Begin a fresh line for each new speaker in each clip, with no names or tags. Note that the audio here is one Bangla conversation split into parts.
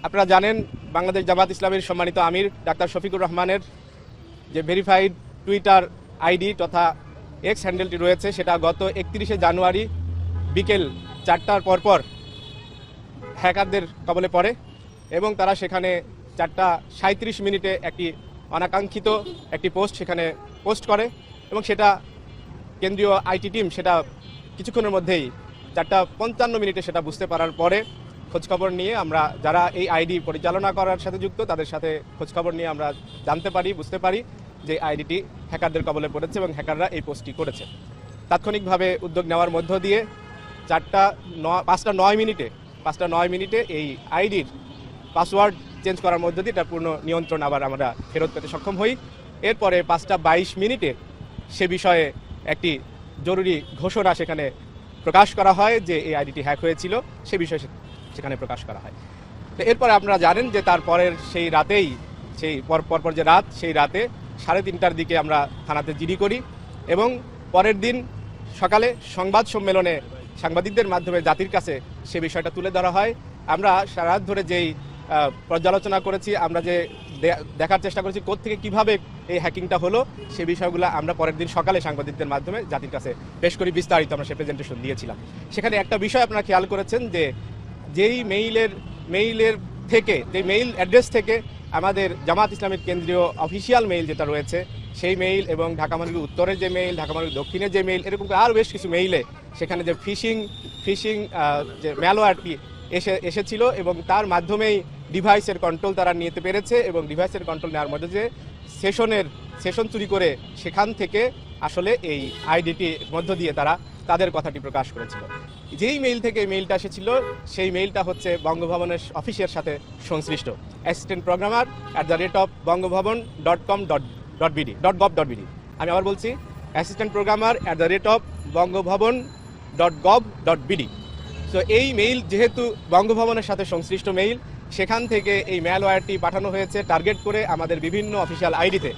আপনারা জানেন বাংলাদেশ জামাত ইসলামীর সম্মানিত আমির ডাক্তার শফিকুর রহমানের যে ভেরিফাইড টুইটার আইডি তথা এক্স হ্যান্ডেলটি রয়েছে, সেটা গত 31শে জানুয়ারি বিকেল 4টার পরপর হ্যাকারদের কবলে পড়ে এবং তারা সেখানে 4:37 একটি অনাকাঙ্ক্ষিত একটি পোস্ট সেখানে পোস্ট করে এবং সেটা কেন্দ্রীয় আইটি টিম সেটা কিছুক্ষণের মধ্যেই 4:55 সেটা বুঝতে পারার পরে খোঁজখবর নিয়ে আমরা যারা এই আইডি পরিচালনা করার সাথে যুক্ত তাদের সাথে খোঁজখবর নিয়ে আমরা জানতে পারি, বুঝতে পারি যে আইডিটি হ্যাকারদের কবলে পড়েছে এবং হ্যাকাররা এই পোস্টটি করেছে। তাৎক্ষণিকভাবে উদ্যোগ নেওয়ার মধ্য দিয়ে 5:09 এই আইডির পাসওয়ার্ড চেঞ্জ করার মধ্য দিয়ে এটা পূর্ণ নিয়ন্ত্রণ আবার আমরা ফেরত পেতে সক্ষম হই। এরপরে 5:22 সে বিষয়ে একটি জরুরি ঘোষণা সেখানে প্রকাশ করা হয় যে এই আইডিটি হ্যাক হয়েছিল, সে বিষয়ে সেখানে প্রকাশ করা হয়। তো এরপরে আপনারা জানেন যে তারপরের সেই রাতেই পরপর যে রাত, সেই রাতে 3:30টার দিকে আমরা থানাতে জিডি করি এবং পরের দিন সকালে সংবাদ সম্মেলনে সাংবাদিকদের মাধ্যমে জাতির কাছে সে বিষয়টা তুলে ধরা হয়। আমরা সারা রাত ধরে যেই পর্যালোচনা করেছি, আমরা যে দেখার চেষ্টা করেছি কোত্থেকে কিভাবে এই হ্যাকিংটা হলো, সে বিষয়গুলো আমরা পরের দিন সকালে সাংবাদিকদের মাধ্যমে জাতির কাছে পেশ করি, বিস্তারিত আমরা সে প্রেজেন্টেশন দিয়েছিলাম। সেখানে একটা বিষয় আপনারা খেয়াল করেছেন যে যেই মেইলের থেকে, যে মেইল অ্যাড্রেস থেকে আমাদের জামাত ইসলামের কেন্দ্রীয় অফিসিয়াল মেইল যেটা রয়েছে সেই মেইল এবং ঢাকা মহানগরী উত্তরের যে মেইল, ঢাকা মহানগরী দক্ষিণের যে মেইল, এরকম আরও বেশ কিছু মেইলে সেখানে যে ফিশিং যে ম্যালওয়্যারটি এসেছিল এবং তার মাধ্যমেই ডিভাইসের কন্ট্রোল তারা নিতে পেরেছে এবং ডিভাইসের কন্ট্রোল নেওয়ার মধ্যে যে সেশন চুরি করে সেখান থেকে আসলে এই আইডিটির মধ্য দিয়ে তারা তাদের কথাটি প্রকাশ করেছিল। যেই মেইল থেকে মেইলটা এসেছিল সেই মেইলটা হচ্ছে বঙ্গভবনের অফিসের সাথে সংশ্লিষ্ট assistantprogrammar@bongobhavan.com.bd। আমি আবার বলছি assistantprogrammar@bongobhavan.gov.bd। তো এই মেইল যেহেতু বঙ্গভবনের সাথে সংশ্লিষ্ট মেইল, সেখান থেকে এই ম্যালওয়্যারটি পাঠানো হয়েছে টার্গেট করে আমাদের বিভিন্ন অফিসিয়াল আইডিতে।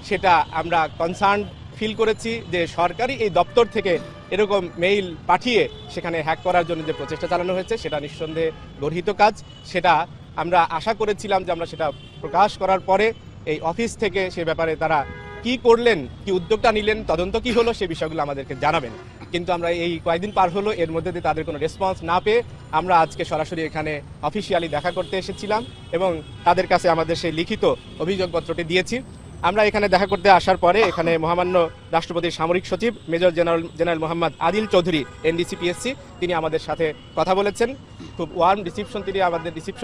সেটা আমরা কনসার্ন ফিল করেছি যে সরকারি এই দপ্তর থেকে এরকম মেইল পাঠিয়ে সেখানে হ্যাক করার জন্য যে প্রচেষ্টা চালানো হয়েছে সেটা নিঃসন্দেহে গর্হিত কাজ। সেটা আমরা আশা করেছিলাম যে আমরা সেটা প্রকাশ করার পরে এই অফিস থেকে সে ব্যাপারে তারা কি করলেন, কি উদ্যোগটা নিলেন, তদন্ত কি হলো, সে বিষয়গুলো আমাদেরকে জানাবেন। কিন্তু আমরা এই কয়েকদিন পার হলো, এর মধ্যে দিয়ে তাদের কোনো রেসপন্স না পেয়ে আমরা আজকে সরাসরি এখানে অফিসিয়ালি দেখা করতে এসেছিলাম এবং তাদের কাছে আমাদের সেই লিখিত অভিযোগপত্রটি দিয়েছি। আমরা এখানে দেখা করতে আসার পরে এখানে মহামান্য রাষ্ট্রপতির সামরিক সচিব major general Mohammad Adil Chowdhury NDC-PSC তিনি আমাদের সাথে কথা বলেছেন। খুব ওয়ার্ম রিসিপশন তিনি আমাদের রিসিভ